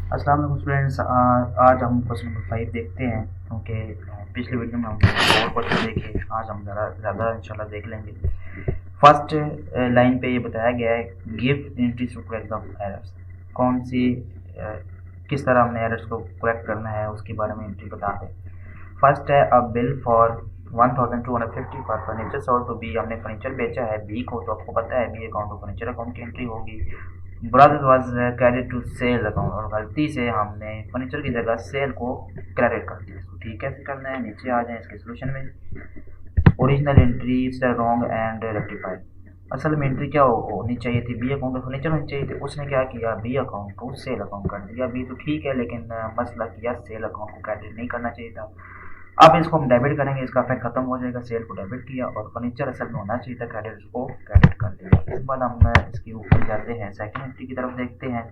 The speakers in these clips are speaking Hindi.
अस्सलाम वालेकुम स्टूडेंट्स। आज हम क्वेश्चन नंबर 5 देखते हैं, क्योंकि पिछले वीडियो में हमने और क्वेश्चन देखे। आज हम ज़्यादा इंशाल्लाह देख लेंगे। फर्स्ट लाइन पे ये बताया गया है, give entries to correct the errors. कौन सी किस तरह हमने एरर्स को करेक्ट करना है उसके बारे में एंट्री बता दें। फर्स्ट है a bill for 1250 for furniture sold to B. हमने फर्नीचर बेचा है बी को, तो आपको पता है B account to furniture account की एंट्री होगी। Brother was credit to sales account, और गलती से हमने फर्नीचर की जगह सेल को क्रेडिट कर दिया। तो ठीक है, कैसे करना है, नीचे आ जाए इसके सोल्यूशन में। Original entry is wrong and rectified. असल में एंट्री क्या होनी चाहिए थी, बी अकाउंट फर्नीचर होनी चाहिए थी। उसने क्या किया, बी अकाउंट को सेल अकाउंट कर दिया। बी तो ठीक है, लेकिन मसला किया सेल अकाउंट को क्रेडिट नहीं करना चाहिए था। अब इसको हम डेबिट करेंगे, इसका इफेक्ट खत्म हो जाएगा। सेल को डेबिट किया और फर्नीचर असल में होना चाहिए था, क्रेडिट को क्रेडिट कर दिया। इसके बाद हम इसके ऊपर जाते हैं, सेकंड एंट्री की तरफ देखते हैं।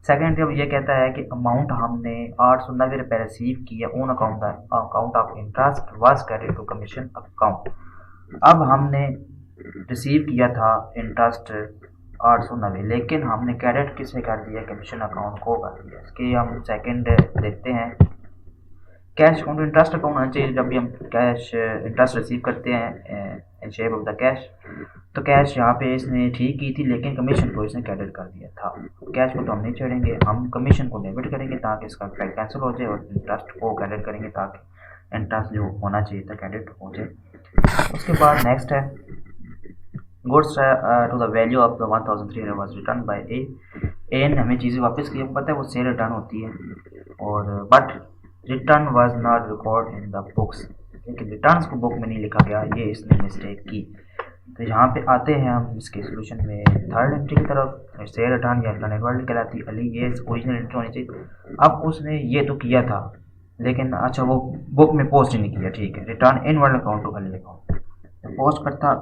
सेकंड एंट्री अब ये कहता है कि अमाउंट हमने 890 रुपये रिसीव किया on account of interest was credit to commission account. अब हमने रिसीव किया था इंटरेस्ट 890, लेकिन हमने क्रेडिट किसे कर दिया, कमीशन अकाउंट को कर दिया। इसके हम सेकंड देखते हैं। कैश अकाउंट इंटरेस्ट अकाउंट होना चाहिए जब भी हम कैश इंटरेस्ट रिसीव करते हैं in shape of the cash. तो कैश यहाँ पे इसने ठीक की थी, लेकिन कमीशन को इसने क्रेडिट कर दिया था। कैश को तो हम नहीं छोड़ेंगे, हम कमीशन को डेबिट करेंगे ताकि इसका इफेक्ट कैंसिल हो जाए, और इंटरेस्ट को क्रेडिट करेंगे ताकि इंटरेस्ट जो होना चाहिए था क्रेडिट हो जाए। उसके बाद नेक्स्ट है goods to the value of the 1300 was return by a ने हमें चीज़ें वापस की। पता है वो सेल रिटर्न होती है, और but return was not record in the books, लेकिन रिटर्न्स को बुक में नहीं लिखा गया, ये इसने मिस्टेक की। तो यहाँ पे आते हैं हम इसके सोल्यूशन में थर्ड एंट्री की तरफ। सेल रिटर्न या रिटर्न इक्वल कहलाती अली, ये ओरिजिनल एंट्री होनी चाहिए। अब उसने ये तो किया था, लेकिन अच्छा वो बुक में पोस्ट ही नहीं किया। ठीक है, return in world account to Ali account, post करता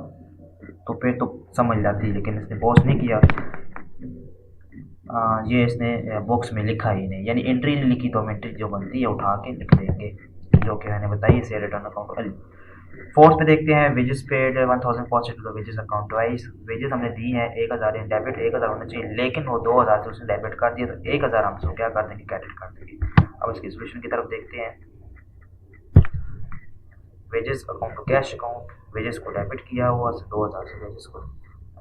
तो फिर तो समझ जाती, लेकिन इसने पोस्ट नहीं किया। ये इसने बॉक्स में लिखा ही नहीं, यानी एंट्री नहीं लिखी, तो हम एंट्री जो बनती है उठा के लिख देंगे, जो कि मैंने बताई से रिटर्न अकाउंट अली। फोर्थ पे देखते हैं wages paid 1000 positive to the wages account twice. Wages हमने दी है 1000, डेबिट 1000 होना चाहिए, लेकिन वो 2000 से उसने डेबिट कर दिया, तो 1000 हम उसको क्या कर देंगे, क्रेडिट कर देंगे। अब इसकी सोल्यूशन की तरफ देखते हैं। Wages account to cash account, wages को डेबिट किया हुआ 2000 से वेजेस को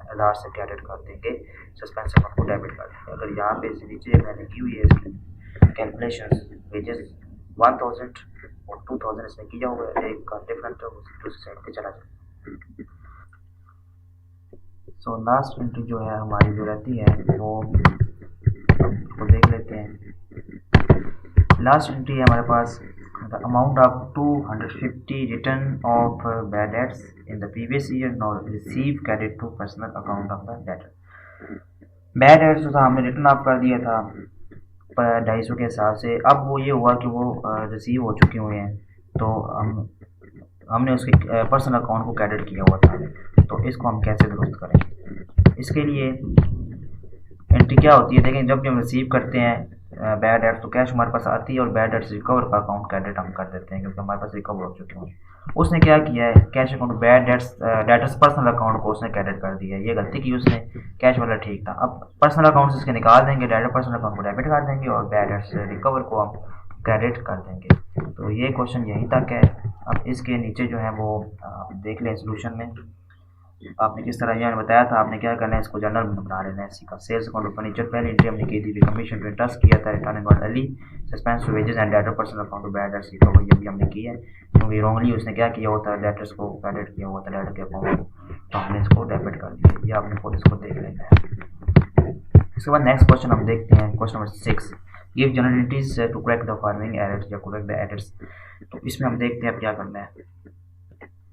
1000 से क्रेडिट कर देंगे, सस्पेंस अकाउंट को डेबिट कर देंगे। अगर यहाँ पे नीचे मैंने की हुई है इसकी कैलकुलेशन, वेजेस 1000 और 2000 इसमें किया हुआ है, एक का डिफरेंट दूसरी साइड पे चला जाए। सो लास्ट एंट्री जो है हमारी जो रहती है वो देख लेते हैं। लास्ट एंट्री है हमारे पास, the amount of 250 return of bad debts in the previous year now receive credit to personal account of the debtor। Bad debts था हमने रिटर्न ऑफ कर दिया था 250 के हिसाब से। अब वो ये हुआ कि वो रिसीव हो चुके हुए हैं, तो हमने उसके पर्सनल अकाउंट को क्रेडिट किया हुआ था। तो इसको हम कैसे दुरुस्त करें, इसके लिए एंट्री क्या होती है, लेकिन जब भी हम रिसीव करते हैं बैड डेट्स, तो कैश हमारे पास आती है, और बैड डेट्स रिकवर का अकाउंट क्रेडिट हम कर देते हैं, क्योंकि हमारे पास रिकवर हो चुके हैं। उसने क्या किया है, cash account bad debts personal account को उसने क्रेडिट कर दिया है, ये गलती की उसने। कैश वाला ठीक था, अब पर्सनल अकाउंट से इसके निकाल देंगे, डायरेक्ट पर्सनल अकाउंट को डेबिट कर देंगे, और बैड डेट्स रिकवर को हम क्रेडिट कर देंगे। तो ये क्वेश्चन यहीं तक है। अब इसके नीचे जो है वो आप देख लें सोल्यूशन में। आपने किस तरह यह बताया था, आपने क्या करना है, इसको जर्नल बना लेना है इसी का। सेल्स अकाउंट फर्नीचर पहले एंट्री हमने की थी, कमीशन टू इंटरेस्ट किया था, रिटर्न अकाउंट अली, suspense to wages and debtor personal account to bad debts recover, ये भी हमने की है, क्योंकि रॉन्गली उसने क्या किया होता है, डेटर्स को क्रेडिट किया हुआ था डेटर के अकाउंट को, तो हमने इसको डेबिट कर दिया। ये आपने खुद इसको देख लेना है। इसके बाद नेक्स्ट क्वेश्चन हम देखते हैं, question number 6, give journal entries to correct the following errors या करेक्ट द एरर्स। तो इसमें हम देखते हैं अब क्या करना है।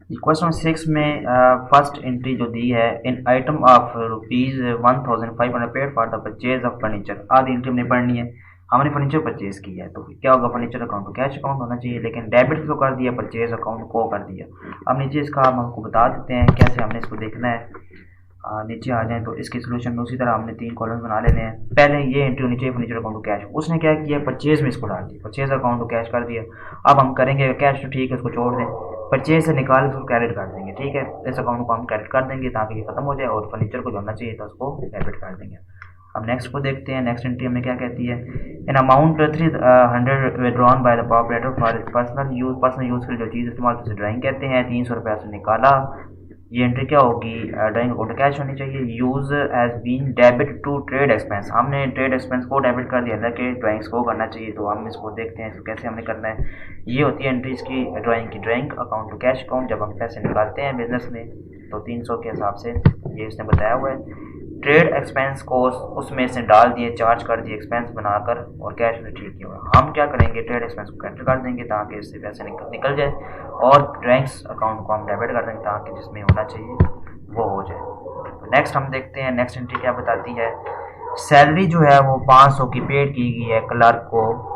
क्वेश्चन 6 में फर्स्ट एंट्री जो दी है, in item of ₹1500 paid for the purchase of furniture. आधी एंट्री हमने पढ़नी है, हमने फर्नीचर परचेज किया है, तो क्या होगा, furniture account to cash account होना चाहिए, लेकिन डेबिट को कर दिया, परचेज अकाउंट को कर दिया। अब नीचे इसका हम आपको बता देते हैं कैसे हमने इसको देखना है। नीचे आ जाएं तो इसके सोल्यूशन में उसी तरह हमने 3 कॉलम्स बना लेने हैं। पहले ये एंट्री होनी चाहिए फर्नीचर अकाउंट टू कैश, उसने क्या किया, परचेज में इसको डाल दिया, परचेज अकाउंट टू कैश कर दिया। अब हम करेंगे कैश तो ठीक है, उसको छोड़ दें, परचेज से निकाल उसको क्रेडिट कर देंगे। ठीक है, इस अकाउंट को हम क्रेडिट कर देंगे ताकि ये खत्म हो जाए, और फर्नीचर को जो होना चाहिए था उसको डेबिट कर देंगे। अब नेक्स्ट को देखते हैं। नेक्स्ट एंट्री हमें क्या कहती है, in amount 300 withdrawn by the operator for personal use के लिए जो चीज़ इस्तेमाल उसे ड्राइंग कहते हैं। 300 रुपये से निकाला, ये एंट्री क्या होगी, ड्राइंग अकाउंट कैश होनी चाहिए। Use has been debit to trade expense, हमने ट्रेड एक्सपेंस को डेबिट कर दिया था कि ड्राइंग्स को करना चाहिए, तो हम इसको देखते हैं इसको कैसे हमने करना है। ये होती है एंट्रीज की ड्राइंग की, drawing account to cash account. जब हम पैसे निकालते हैं बिजनेस में तो 300 के हिसाब से ये इसने बताया हुआ है। ट्रेड एक्सपेंस को उसमें से डाल दिए, चार्ज कर दिए एक्सपेंस बनाकर और कैश में ठीक किया हुआ। हम क्या करेंगे, ट्रेड एक्सपेंस को कैंसिल कर देंगे ताकि इससे पैसे निकल जाए, और ड्राइंग्स अकाउंट को हम डेबिट कर देंगे ताकि जिसमें होना चाहिए वो हो जाए। तो नेक्स्ट हम देखते हैं नेक्स्ट एंट्री क्या बताती है। सैलरी जो है वो 500 की पेड की गई है क्लर्क को,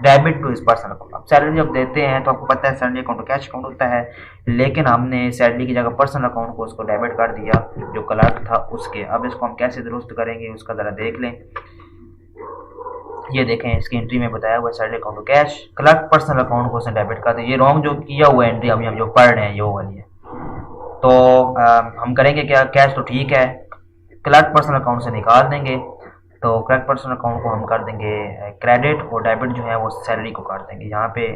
डेबिट टू इस पर्सनल अकाउंट। अब सैलरी जब देते हैं तो आपको पता है सैलरी अकाउंट कैश अकाउंट होता है, लेकिन हमने सैलरी की जगह पर्सनल अकाउंट को उसको डेबिट कर दिया जो क्लर्क था उसके। अब इसको हम कैसे दुरुस्त करेंगे उसका ज़रा देख लें। ये देखें इसकी एंट्री में बताया हुआ है salary account to cash, clerk personal account को उसने डेबिट कर दिया। ये रॉन्ग जो किया हुआ है एंट्री अभी हम जो पढ़ रहे हैं ये वाली है। तो हम करेंगे क्या, कैश तो ठीक है, क्लर्क पर्सनल अकाउंट से निकाल देंगे। तो क्लर्क पर्सनल अकाउंट को हम कर देंगे क्रेडिट, और डेबिट जो है वो सैलरी को कर देंगे। यहाँ पे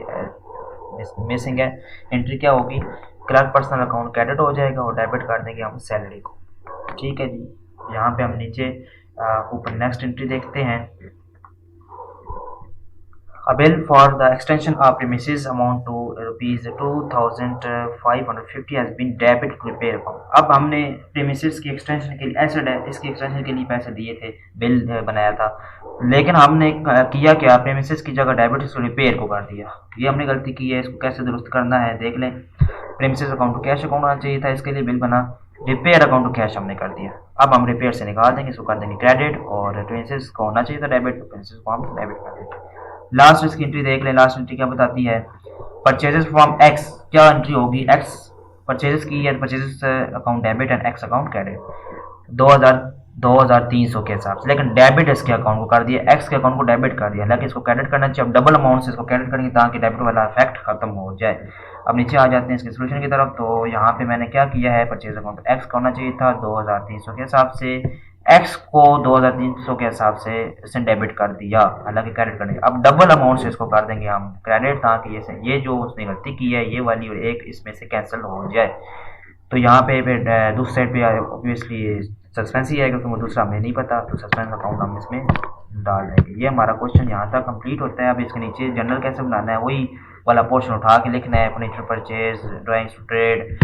मिसिंग है, एंट्री क्या होगी, क्लर्क पर्सनल अकाउंट क्रेडिट हो जाएगा और डेबिट कर देंगे हम सैलरी को। ठीक है जी, यहाँ पे हम नीचे ऊपर नेक्स्ट एंट्री देखते हैं। A bill for the extension of premises amount to rupees 2550 has been debited to repair account। अब हमने premises की एक्सटेंशन के लिए, एसेट है इसकी एक्सटेंशन के लिए पैसे दिए थे, बिल बनाया था, लेकिन हमने किया क्या, premises की जगह डेबिट इसको रिपेयर को कर दिया। ये हमने गलती की है, इसको कैसे दुरुस्त करना है देख लें। premises account to cash account होना चाहिए था, इसके लिए बिल बना, रिपेयर अकाउंट टू कैश हमने कर दिया। अब हम रिपेयर से निकाल देंगे, इसको कर देंगे क्रेडिट, और premises को होना चाहिए था डेबिट, तो premises को हम डेबिट कर देंगे। लास्ट इसकी एंट्री देख लें। लास्ट एंट्री क्या बताती है, परचेजेस फ्रॉम एक्स, क्या एंट्री होगी, एक्स परचेजेस की है, purchases account debit and x account credit 2300 के हिसाब से, लेकिन डेबिट इसके अकाउंट को कर दिया, एक्स के अकाउंट को डेबिट कर दिया, लेकिन इसको क्रेडिट करना चाहिए। अब डबल अमाउंट से इसको क्रेडिट करेंगे ताकि डेबिट वाला इफेक्ट खत्म हो जाए। अब नीचे आ जाते हैं इसके सोल्यूशन की तरफ। तो यहाँ पे मैंने क्या किया है, परचेज अकाउंट एक्स का होना चाहिए था 2300 के हिसाब से, एक्स को 2300 के हिसाब से इसने डेबिट कर दिया, हालांकि क्रेडिट करने। अब डबल अमाउंट से इसको कर देंगे हम क्रेडिट ताकि ये जो उसने गलती की है ये वाली और एक इसमें से कैंसिल हो जाए। तो यहाँ पे फिर दूसरी साइड पे ऑब्वियसली सस्पेंस ही है क्योंकि वो दूसरा हमें नहीं पता, तो सस्पेंस अकाउंट हम इसमें डाल देंगे। ये हमारा क्वेश्चन यहाँ तक कंप्लीट होता है। अब इसके नीचे जनरल कैसे बनाना है वही वाला पोर्शन उठा के लिखना है, furniture purchase, drawings to trade,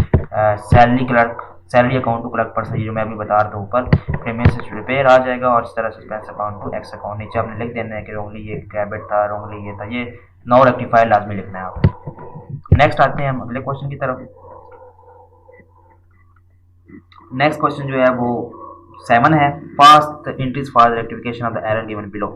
salary clerk, salary account to clerk person, जो मैं अभी बता रहा था ऊपर, पेमेंट रिपेयर आ जाएगा, और इस तरह suspense account to X account. नीचे आपने लिख देना है कि रोंगली ये डेबिट था, रोंगली ये था, ये नो रेक्टिफायर लाजमी लिखना है आपने। नेक्स्ट आते हैं हम अगले क्वेश्चन की तरफ। नेक्स्ट क्वेश्चन जो है वो 7 है, fast entries for rectification of the error given below.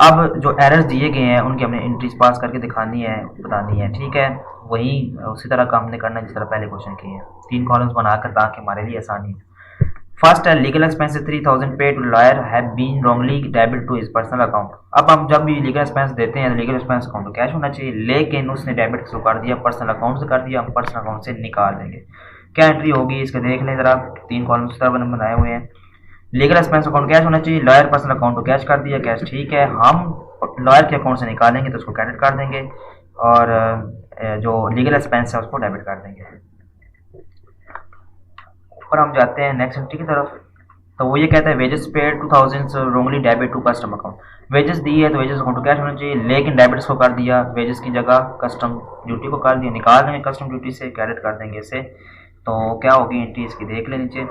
अब जो एरर्स दिए गए हैं उनकी हमने एंट्रीज पास करके दिखानी है, बतानी है, ठीक है। वही उसी तरह का हमने करना है जिस तरह पहले क्वेश्चन किए हैं, 3 कॉलम्स बनाकर ताकि हमारे लिए आसानी हो। फर्स्ट है legal expenses 3000 paid to lawyer have been wrongly debit to his personal account. अब हम जब भी लीगल एक्सपेंस देते हैं तो legal expense account to cash होना चाहिए, लेकिन उसने डेबिट से कर दिया, पर्सनल अकाउंट से कर दिया, हम पर्सनल अकाउंट से निकाल देंगे। क्या एंट्री होगी इसके देख लें जरा, 3 कॉलम्स तरह बनाए हुए हैं। लीगल एक्सपेंस अकाउंट कैश होना चाहिए, लॉयर पर्सनल अकाउंट को कैश कर दिया, कैश ठीक है, हम लॉयर के अकाउंट से निकालेंगे तो उसको क्रेडिट कर देंगे, और जो लीगल एक्सपेंस है उसको डेबिट कर देंगे। ऊपर हम जाते हैं नेक्स्ट एंट्री की तरफ। तो वो ये कहता है wages paid 2000 wrongly debit to custom account. Wages दी है तो वेजेस अकाउंट को कैश होना चाहिए, लेकिन डेबिट्स को कर दिया, वेजेस की जगह कस्टम ड्यूटी को कर दिया, निकाल देंगे कस्टम ड्यूटी से, क्रेडिट कर देंगे इसे। तो क्या होगी एंट्री इसकी देख ले नीचे।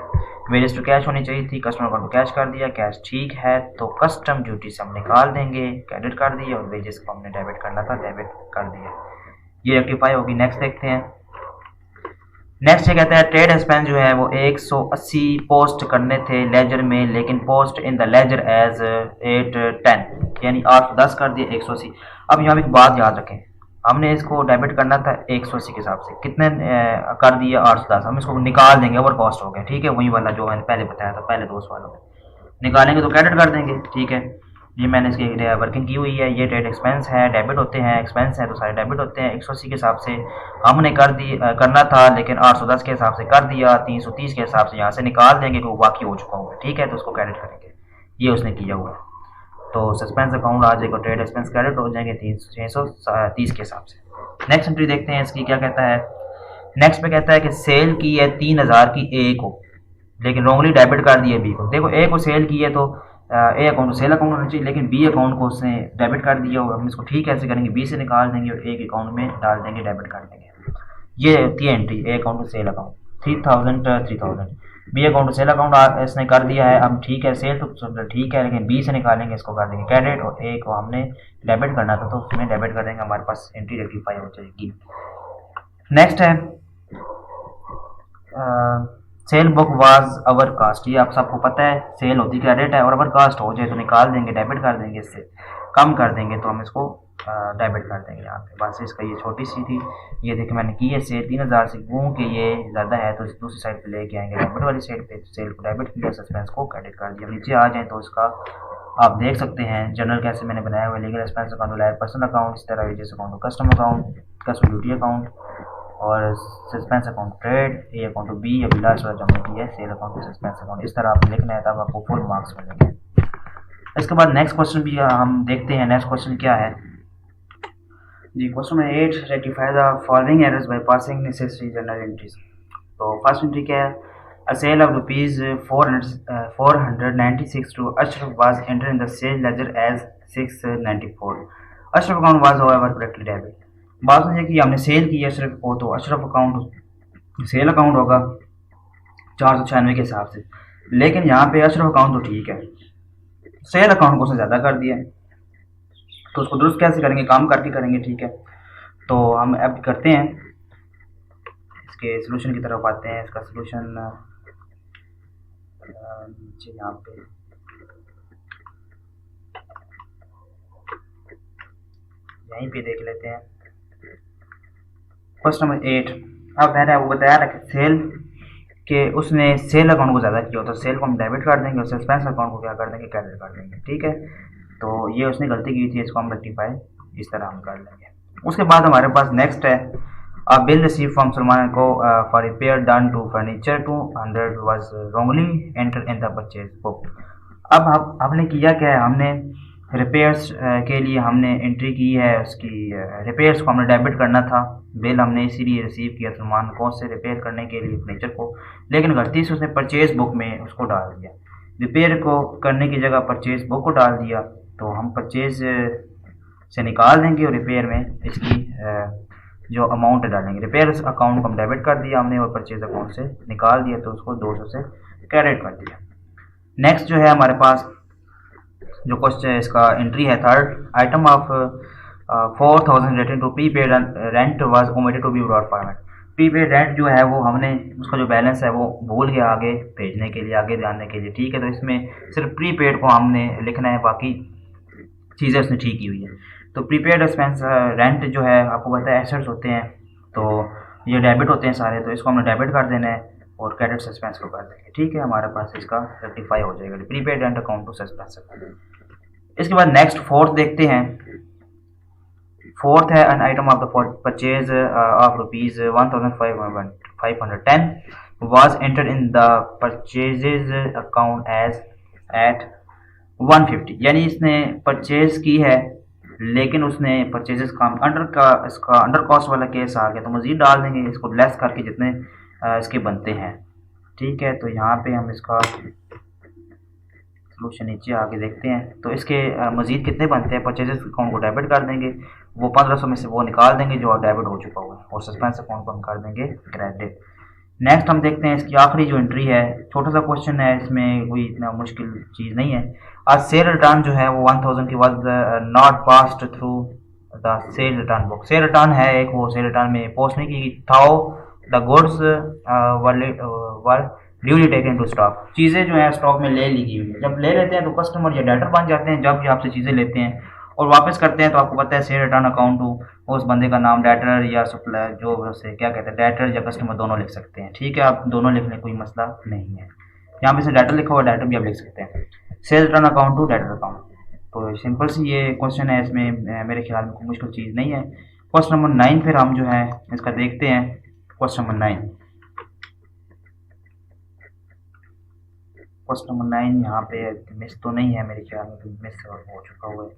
वेजेस टू कैश होनी चाहिए थी, कस्टमर अकाउंट को कैश कर दिया, कैश ठीक है, तो कस्टम ड्यूटी से हम निकाल देंगे, क्रेडिट कर दिया, और वेजेस को हमने डेबिट करना था, डेबिट कर दिया। ये रेक्टिफाई होगी। नेक्स्ट देखते हैं। नेक्स्ट ये कहता है ट्रेड एक्सपेंस जो है वो 180 पोस्ट करने थे लेजर में, लेकिन post in the ledger as 810, यानी 810 कर दिए 180। अब यहाँ एक बात याद रखें, हमने इसको डेबिट करना था 180 के हिसाब से, कितने कर दिए 810, हम इसको निकाल देंगे, ओवर कॉस्ट हो गया, ठीक है, वही वाला जो मैंने पहले बताया था पहले 2 सवालों में। निकालेंगे तो क्रेडिट कर देंगे, ठीक है। ये मैंने इसकी वर्किंग की हुई है, ये ट्रेड एक्सपेंस है, डेबिट होते हैं, एक्सपेंस है तो सारे डेबिट होते हैं। 180 के हिसाब से हमने करना था, लेकिन 810 के हिसाब से कर दिया, 330 के हिसाब से यहाँ से निकाल देंगे, तो बाकी हो चुका होगा, ठीक है, तो उसको क्रेडिट करेंगे। ये उसने किया हुआ है। तो सस्पेंस अकाउंट आ जाएगा, ट्रेड एक्सपेंस क्रेडिट हो जाएंगे 630 के हिसाब से। नेक्स्ट एंट्री देखते हैं इसकी क्या कहता है। नेक्स्ट पे कहता है कि सेल की है 3000 की ए को, लेकिन रॉन्गली डेबिट कर दिया बी को। देखो ए को सेल की है तो ए अकाउंट सेल अकाउंट होना चाहिए, लेकिन बी अकाउंट को उसने डेबिट कर दिया होगा। हम इसको ठीक कैसे करेंगे, बी से निकाल देंगे और ए के अकाउंट में डाल देंगे, डेबिट कर देंगे। ये होती है entry A account to sale account, 3000 B account to sale account इसने कर दिया है। अब ठीक है, सेल तो ठीक है, लेकिन बी से निकालेंगे, इसको कर देंगे क्रेडिट, और ए को हमने डेबिट करना था तो उसमें डेबिट कर देंगे, हमारे पास एंट्री रेक्टिफाई हो जाएगी। नेक्स्ट है sale book was overcast. ये आप सबको पता है, सेल होती क्रेडिट है और अवर कास्ट हो जाए तो निकाल देंगे, डेबिट कर देंगे, इससे कम कर देंगे तो हम इसको डेबिट कर देंगे यहाँ पे। बस इसका ये छोटी सी थी। ये देखिए मैंने की है सेल 3000 से, क्योंकि ये ज़्यादा है तो दूसरी साइड पे लेके आएंगे, डेबिट वाली साइड पे सेल को डेबिट किया, सस्पेंस को क्रेडिट कर दिया। नीचे आ जाए तो इसका आप देख सकते हैं जनरल कैसे मैंने बनाया हुआ है, legal expense account, live personal account, इस तरह wages account, custom account, custom duty account, और suspense account trade, A account to B, अभी लास्ट वाला हमने किया है sale account to suspense account. इस तरह आप लिखना है तब आपको फुल मार्क्स मिलेंगे। इसके बाद नेक्स्ट क्वेश्चन भी हम देखते हैं। नेक्स्ट क्वेश्चन क्या है जी, question number 8, rectify the following errors by passing necessary journal entries. तो फर्स्ट एंट्री क्या है, a sale of rupees 496 to Ashraf was enter in the sale ledger as 694। Ashraf account was however correctly debit. बात समझिए कि हमने सेल की अशरफ को, तो अशरफ अकाउंट सेल अकाउंट होगा 496 के हिसाब से, लेकिन यहाँ पे अशरफ अकाउंट तो ठीक है, सेल अकाउंट को उसने ज़्यादा कर दिया है, तो उसको दुरुस्त कैसे करेंगे, काम करके करेंगे। ठीक है, तो हम अब करते हैं, इसके सोल्यूशन की तरफ आते हैं। इसका सोल्यूशन नीचे यहाँ पे यहीं पे देख लेते हैं। क्वेश्चन नंबर 8, अब मैंने वो बताया ना कि सेल के उसने सेल अकाउंट को ज़्यादा किया, तो सेल को हम डेबिट कर देंगे और सस्पेंस अकाउंट को क्या कर देंगे, क्रेडिट कर देंगे। ठीक है, तो ये उसने गलती की थी, इसको हम रेक्टिफाई इस तरह हम कर लेंगे। उसके बाद हमारे पास नेक्स्ट है, a bill receive from Salman को for repair done to furniture 200 was wrongly enter in the purchase book. अब हमने किया क्या है, हमने रिपेयर्स के लिए हमने एंट्री की है, उसकी रिपेयर्स को हमने डेबिट करना था, बिल हमने इसीलिए रिसीव किया सलमान को से रिपेयर करने के लिए फर्नीचर को, लेकिन गलती से उसने परचेज बुक में उसको डाल दिया, रिपेयर को करने की जगह परचेज बुक को डाल दिया। तो हम परचेज से निकाल देंगे और रिपेयर में इसकी जो अमाउंट डालेंगे, रिपेयर अकाउंट को हम डेबिट कर दिया हमने और परचेज अकाउंट से निकाल दिया, तो उसको 200 से क्रेडिट कर दिया। नेक्स्ट जो है हमारे पास जो क्वेश्चन इसका एंट्री है third, item of 4000 related to prepaid rent was omitted to be brought forward. Prepaid rent जो है वो हमने उसका जो बैलेंस है वो भूल गया आगे भेजने के लिए, आगे जानने के लिए। ठीक है, तो इसमें सिर्फ प्रीपेड को हमने लिखना है, बाकी चीज़ें उसने ठीक की हुई है। तो प्रीपेड एक्सपेंस रेंट जो है आपको पता है एसेट्स होते हैं, तो ये डेबिट होते हैं सारे, तो इसको हमने डेबिट कर देना है और क्रेडिट सस्पेंस को कर देंगे। ठीक है, हमारे पास इसका रेक्टिफाई हो जाएगा, prepaid rent account to suspense account. इसके बाद नेक्स्ट फोर्थ देखते हैं। फोर्थ है an item of the purchase of rupees 1510 was enter in the purchases account as at 150, यानी इसने परचेज की है लेकिन उसने परचेजेस का अंडर कॉस्ट वाला केस आ गया, तो मज़ीद डाल देंगे इसको लेस करके जितने इसके बनते हैं। ठीक है, तो यहाँ पे हम इसका सोल्यूशन नीचे आके देखते हैं। तो इसके मज़ीद कितने बनते हैं, परचेजेस अकाउंट को डेबिट कर देंगे, वो 1500 में से वो निकाल देंगे जो डेबिट हो चुका हुआ है, और सस्पेंस अकाउंट को हम कर देंगे क्रेडिट। नेक्स्ट हम देखते हैं इसकी आखिरी जो एंट्री है, छोटा सा क्वेश्चन है, इसमें कोई इतना मुश्किल चीज़ नहीं है। आज सेल रिटर्न जो है वो 1000 की was not passed through the cell return book. Cell return है एक, वो सेल रिटर्न में पोस्ट नहीं की था, the goods were duly taken to stock. चीज़ें जो है स्टॉक में ले ली गई, जब ले लेते हैं तो कस्टमर या डेटर बन जाते हैं, जब ये आपसे चीज़ें लेते हैं और वापस करते हैं तो आपको पता है सेल रिटर्न अकाउंट टू उस बंदे का नाम डेटर या सप्लायर जो उसे क्या कहते हैं डेटर या कस्टमर दोनों लिख सकते हैं। ठीक है, आप दोनों लिखने कोई मसला नहीं है, यहाँ पे से डेटर लिखा हुआ डेटर भी आप लिख सकते हैं, sale return account to debtor account. तो सिंपल सी ये क्वेश्चन है, इसमें मेरे ख्याल में कोई मुश्किल चीज़ नहीं है। क्वेश्चन नंबर 9 फिर हम जो है इसका देखते हैं। क्वेश्चन नंबर 9 क्वेश्चन नंबर 9 यहाँ पे मिस तो नहीं है, मेरे ख्याल में तो मिस हो चुका हुआ है।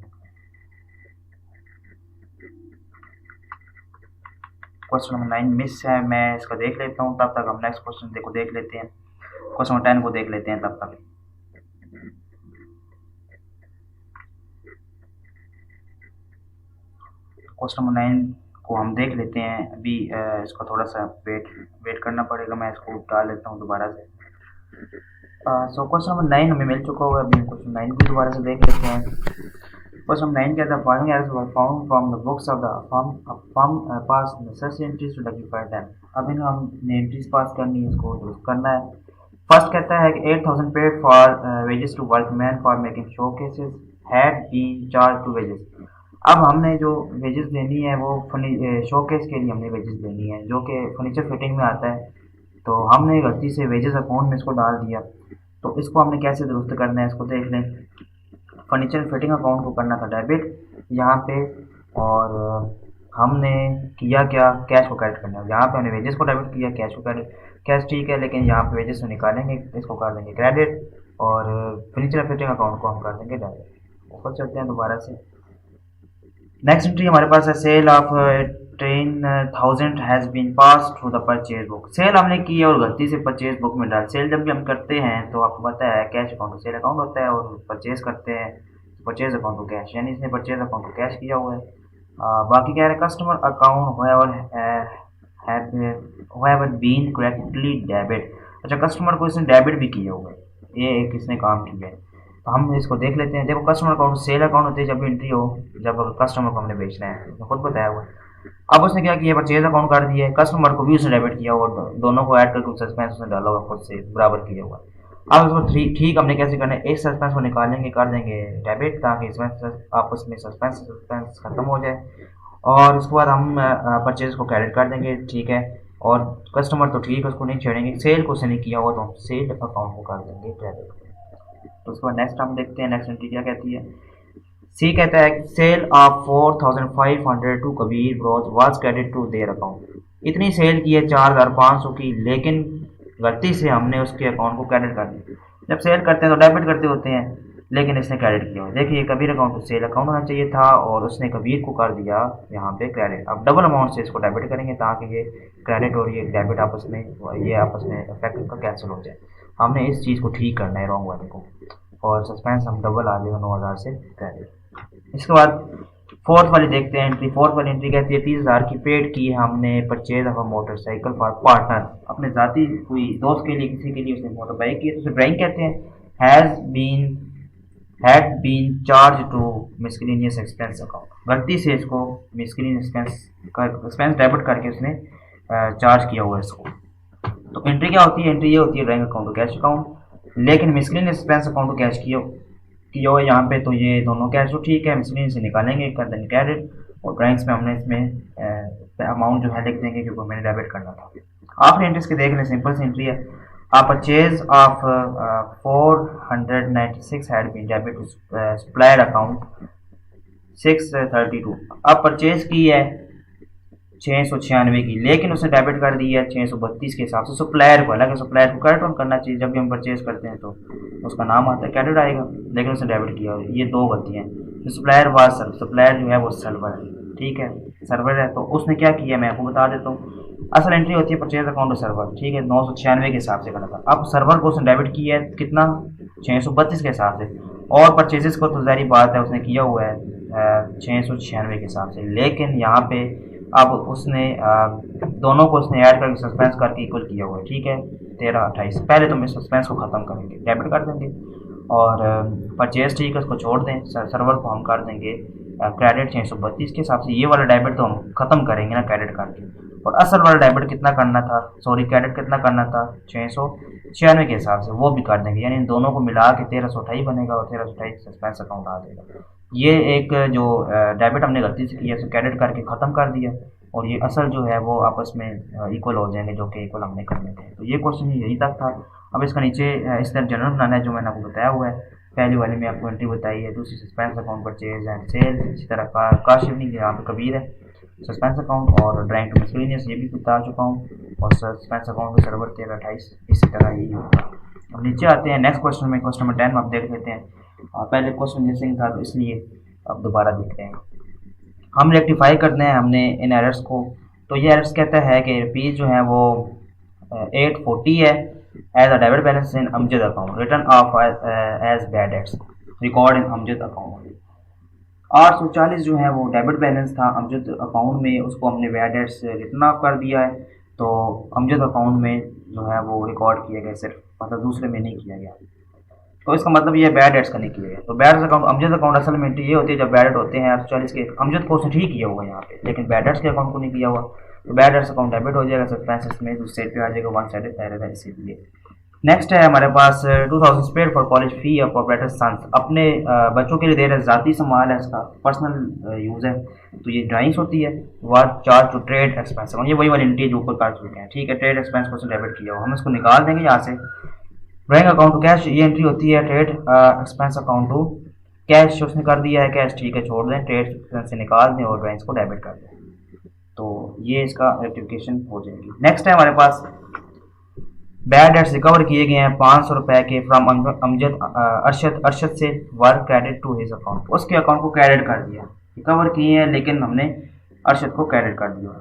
क्वेश्चन नंबर 9 मिस है, मैं इसका देख लेता हूँ, तब तक हम नेक्स्ट क्वेश्चन को देख लेते हैं, क्वेश्चन नंबर 10 को देख लेते हैं तब तक। क्वेश्चन नंबर 9 को हम देख लेते हैं। अभी इसको थोड़ा सा वेट करना पड़ेगा, मैं इसको डाल लेता हूँ दोबारा से। सो क्वेश्चन नंबर 9 हमें मिल चुका हुआ है। अभी क्वेश्चन 9 को दोबारा से देख लेते हैं। क्वेश्चन 9 कहता है following errors were found from the books of the firm pass necessary entries to rectify them. अब इन हमने एंट्रीज पास करनी है, इसको दुरुस्त करना है। फर्स्ट कहता है कि 8000 paid for wages to workman for making showcases had been charge to wages. अब हमने जो वेजेस देनी है वो शोकेस के लिए हमने वेजेस देनी है, जो कि फर्नीचर फिटिंग में आता है। तो हमने गलती से वेजेस अकाउंट में इसको डाल दिया, तो इसको हमने कैसे दुरुस्त करना है इसको देख लें। फर्नीचर फिटिंग अकाउंट को करना था डेबिट यहाँ पे, और हमने किया क्या, कैश को क्रेडिट करना है। यहाँ पे हमने वेजेस को डेबिट किया, कैश को क्रेडिट। कैश ठीक है, लेकिन यहाँ पे वेजेस को निकालेंगे, इसको कर देंगे क्रेडिट, और फर्नीचर फिटिंग अकाउंट को हम कर देंगे डेबिट। ऊपर चलते हैं दोबारा से। नेक्स्ट एंट्री हमारे पास है sale of 10,000 has been pass through the purchase book. Sale हमने की है और गलती से परचेज बुक में डाल। सेल जब भी हम करते हैं तो आपको पता है कैश अकाउंट सेल अकाउंट होता है, और परचेज करते हैं परचेज अकाउंट को कैश, यानी इसने परचेज अकाउंट को कैश किया हुआ है। बाकी क्या है, customer account however been correctly debit. अच्छा, कस्टमर को इसने डेबिट भी किया हुआ है, ये एक इसने काम किया है। तो हम इसको देख लेते हैं। देखो, कस्टमर अकाउंट सेल अकाउंट होते हैं जब एंट्री हो, जब कस्टमर को हमने बेचना है, तो खुद बताया हुआ है। अब उसने क्या किया, परचेज अकाउंट कर दिया है, कस्टमर को भी उसने डेबिट किया हुआ, दोनों को ऐड करके सस्पेंस उसने डाला हुआ, खुद से बराबर किया हुआ। अब उसको ठीक हमने कैसे करना है, एक सस्पेंस को निकालेंगे, कर देंगे डेबिट, ताकि आपस में सस्पेंस खत्म हो जाए, और उसके बाद हम परचेज को क्रेडिट कर देंगे, ठीक है। और कस्टमर तो ठीक है, उसको नहीं छेड़ेंगे, सेल को उसने नहीं किया हुआ तो हम सेल अकाउंट को कर देंगे क्रेडिट। तो उसके बाद नेक्स्ट हम देखते हैं, नेक्स्ट एंट्री क्या कहती है। सी कहता है sale of 4500 to Kabir bros was credit to their account. इतनी सेल की है 4500 की, लेकिन गलती से हमने उसके अकाउंट को क्रेडिट कर दिया। जब सेल करते हैं तो डेबिट करते होते हैं, लेकिन इसने क्रेडिट किया। देखिए, कबीर अकाउंट तो सेल अकाउंट होना चाहिए था, और उसने कबीर को कर दिया यहाँ पे क्रेडिट। अब डबल अमाउंट से इसको डेबिट करेंगे, ताकि ये क्रेडिट और ये डेबिट आपस में इफेक्ट का कैंसिल हो जाए। हमने इस चीज़ को ठीक करना है, रॉन्ग वाले को, और सस्पेंस हम डबल आ जाएगा 9000 से क्रेडिट। इसके बाद फोर्थ वाली देखते हैं एंट्री। फोर्थ वाली एंट्री कहती है 30,000 की पेड की हमने purchase of a motorcycle for partner. अपने जाती कोई दोस्त के लिए, किसी के लिए उसने मोटर बाइक की है, तो उसे ड्राइंग कहते हैं। Had been charge to miscellaneous expense account. गलती से इसको मिसलेनियस एक्सपेंस डेबिट करके उसने चार्ज किया हुआ है इसको। तो एंट्री क्या होती है, एंट्री ये होती है drawing account to cash account, लेकिन मिसलेनियस एक्सपेंस अकाउंट को कैश किया हुआ है यहाँ पे, तो ये दोनों कैश तो ठीक है, मिसलेनियस से निकालेंगे, कर देंगे क्रेडिट, और ड्राइंग्स में हमने इसमें अमाउंट जो है लिख देंगे, क्योंकि मैंने डेबिट करना था। आखिरी एंट्री के देख लें, सिंपल सी एंट्री है। Purchase of 496 had been debit to supplier account 632। अब परचेज की है 696 की, लेकिन उसने डेबिट कर दी है 632 के हिसाब से सप्लायर को। हालांकि सप्लायर को क्रेडिट ऑन करना चाहिए, जब भी हम परचेज करते हैं तो उसका नाम आता है, क्रेडिट आएगा, लेकिन उसने डेबिट किया। ये दो गलतियाँ हैं। सप्लायर वाज सप्लायर जो है वो सर्वर है, ठीक है, सर्वर है। तो उसने क्या किया, मैं आपको बता देता हूँ। असल एंट्री होती है परचेज अकाउंट टू सर्वर, ठीक है, 996 के हिसाब से करना था। अब सर्वर को उसने डेबिट किया है कितना, 632 के हिसाब से, और परचेजेस को तो जारी बात है उसने किया हुआ है 696 के हिसाब से, लेकिन यहाँ पे अब उसने दोनों को उसने ऐड करके सस्पेंस करके इक्वल किया हुआ है, ठीक है, 1328। पहले तो मैं सस्पेंस को ख़त्म करेंगे, डेबिट कर देंगे, और परचेज ठीक है उसको छोड़ दें, सर्वर को हम कर देंगे क्रेडिट 632 के हिसाब से। ये वाला डेबिट तो हम ख़त्म करेंगे ना क्रेडिट करके, और असल वाला डेबिट कितना करना था, सॉरी क्रेडिट कितना करना था 696 के हिसाब से, वो भी कर देंगे, यानी इन दोनों को मिला के 1328 बनेगा, और 1328 सस्पेंस अकाउंट आ जाएगा। ये एक जो डेबिट हमने गलती से किया, क्रेडिट करके ख़त्म कर दिया, और ये असल जो है वो आपस में इक्वल हो जाएंगे, जो कि इक्वल हमने करने थे। तो ये क्वेश्चन यही तक था। अब इसका नीचे इस तरह जनरल बनाना है, जो मैंने आपको बताया हुआ है। पहली वाली में आपको एंट्री बताई है, दूसरी suspense account purchase and sale, इसी तरह काशिवनी यहाँ पे कबीर है सस्पेंस अकाउंट, और ड्राइंग टू मिसलेनियस ये भी बता चुका हूँ, और सस्पेंस अकाउंट सर्वर 1328 इसी तरह ही होगा। अब नीचे आते हैं नेक्स्ट क्वेश्चन में, क्वेश्चन नंबर 10 आप देख लेते हैं। पहले क्वेश्चन मिसिंग था तो इसलिए अब दोबारा देख रहे हैं। हम रेक्टिफाई करते हैं हमने इन एरर्स को। तो ये एरर्स कहता है कि रुपीज़ जो है वो 840 है as a debit balance in Amjad account, return of as bad debts, record in Amjad account. 840 जो है वो डेबिट बैलेंस था अमजद अकाउंट में, उसको हमने बैड डेट्स रिटर्न ऑफ कर दिया है। तो अमजद अकाउंट में जो है वो रिकॉर्ड किया गया सिर्फ, मतलब दूसरे में नहीं किया गया। तो इसका मतलब ये बैड डेट्स का नहीं किया गया। तो bad debts account Amjad account असल में एंट्री ये होती है जब बैड डेट होते हैं 840 के, अमजद को उसने ठीक किया हुआ यहाँ पे, लेकिन बैड डेट्स के अकाउंट को नहीं किया हुआ। तो बैड डेट्स अकाउंट डेबिट हो जाएगा एक्सपेंसेस में, दूसरी साइड पे आ जाएगा, वन साइड एरर है इसीलिए। नेक्स्ट है हमारे पास 2000 spent for college fee of proprietor sons, अपने बच्चों के लिए दे रहे हैं, ज़ाती संभाल है, इसका पर्सनल यूज़ है। तो ये ड्राइंग्स होती है, वाट चार्ज टू ट्रेड एक्सपेंस, ये वही वाली एंट्री जो ऊपर कर चुके हैं, ठीक है। ट्रेड एक्सपेंस को डेबिट किया हुआ, हम इसको निकाल देंगे यहाँ से। ड्राइंग अकाउंट टू कैश, ये एंट्री होती है trade expense account to cash, उसने कर दिया है कैश, ठीक है, छोड़ दें, ट्रेड एक्सपेंस से निकाल दें और ड्राइंग्स को डेबिट कर दें। तो ये इसका रेक्टिफिकेशन हो जाएगी। नेक्स्ट है हमारे पास बैड डेट्स रिकवर किए गए हैं 500 रुपए के फ्रॉम अमजद अरशद से, work credit to his account, उसके अकाउंट को क्रेडिट कर दिया, रिकवर किए हैं लेकिन हमने अरशद को क्रेडिट कर दिया।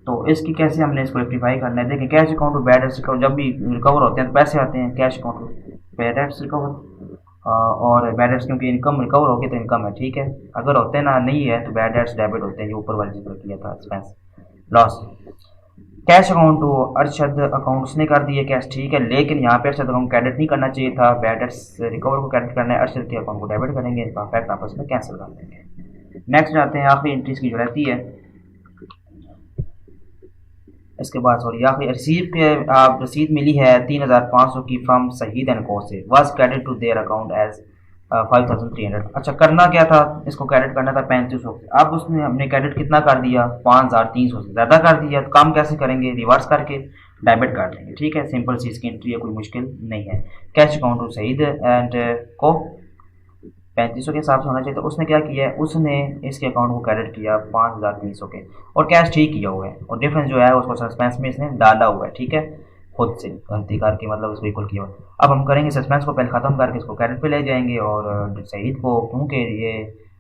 तो इसकी कैसे हमने इसको रेक्टिफाई करना है, देखिए cash account to bad debts recover, जब भी रिकवर होते हैं तो पैसे आते हैं cash account to bad debts recover, और बैड डेट्स क्योंकि इनकम रिकवर होगी तो इनकम है, ठीक है। अगर होते ना नहीं है तो बैड डेट्स डेबिट होते हैं, जो ऊपर वाले जिक्र किया था expense loss. Cash account to Arshad account उसने कर दिया कैश, ठीक है, लेकिन यहाँ पे अरशद अकाउंट क्रेडिट नहीं करना चाहिए था, बैड डेट्स रिकवर को क्रेडिट करना है, अरशद के अकाउंट को डेबिट करेंगे, इसका फैक्ट आपस में कैंसिल कर देंगे। नेक्स्ट जाते हैं आखिरी एंट्रीज की जो रहती है इसके बाद, सॉरी आखिरी रिसीव के आप रसीद मिली है 3500 की फ्रॉम शहीद एंड को से, was credit to their account as 5300। अच्छा करना क्या था, इसको क्रेडिट करना था 3500 से, अब उसने हमने क्रेडिट कितना कर दिया 5300 से ज़्यादा कर दिया। तो काम कैसे करेंगे, रिवर्स करके डेबिट कर देंगे, ठीक है, सिंपल सी इसकी एंट्री है, कोई मुश्किल नहीं है। कैश अकाउंट टू शहीद एंड को 3500 के हिसाब से होना चाहिए, तो उसने क्या किया है, उसने इसके अकाउंट को क्रेडिट किया 5300 के, और कैश ठीक किया हुआ है, और डिफरेंस जो है उसको सस्पेंस में इसने डाला हुआ है, ठीक है, खुद से गलती करके, मतलब उसको इक्वल किया हुआ। अब हम करेंगे सस्पेंस को पहले ख़त्म करके इसको क्रेडिट पे ले जाएंगे, और शहीद को क्योंकि ये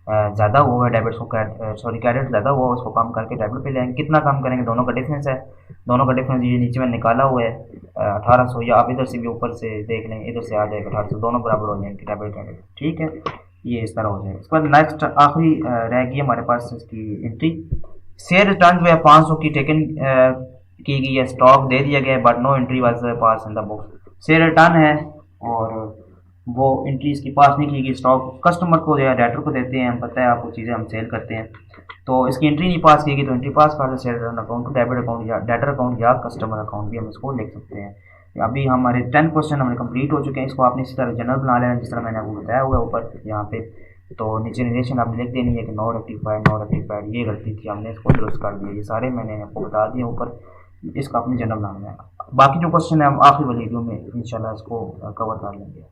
ज़्यादा हुआ है डेबिट, को सॉरी क्रेडिट ज़्यादा हुआ, उसको कम करके डेबिट पे ले आएंगे। कितना कम करेंगे, दोनों का डिफरेंस है, दोनों का डिफरेंस ये नीचे में निकाला हुआ है 1800, या आप इधर से भी ऊपर से देख लें, इधर से आ जाएगा 1800, दोनों बराबर हो जाएंगे डेबिट क्रेडिट, ठीक है, ये इस तरह हो जाएगा। उसके बाद नेक्स्ट आखिरी रह गई हमारे पास इसकी एंट्री, शेयर रिटर्न जो है 500 की टेकन की गई है, स्टॉक दे दिया गया है, but no entry was pass in the books. Share return है और वो एंट्री इसकी पास नहीं की गई, स्टॉक कस्टमर को या डेटर को देते हैं, हम पता है आपको, चीज़ें हम सेल करते हैं, तो इसकी एंट्री नहीं पास की गई, तो एंट्री पास कर दे share return account to debit account या डेटर अकाउंट या कस्टमर अकाउंट भी हम इसको लिख सकते हैं। अभी हमारे 10 क्वेश्चन हमारे कंप्लीट हो चुके हैं, इसको आपने इसी तरह जनरल बना लेना जिस तरह मैंने आपको बताया हुआ है ऊपर यहाँ पे। तो नीचे रिलेशन आपने लिख देनी है कि नो रेक्टिफाइड, ये गलती थी, हमने इसको दुरुस्त कर दिया, ये सारे मैंने आपको बता दिए ऊपर, इसका अपनी जनरल बनाना है। बाकी जो क्वेश्चन है हम आखिरी वाली वीडियो में इंशाल्लाह इसको कवर कर लेंगे।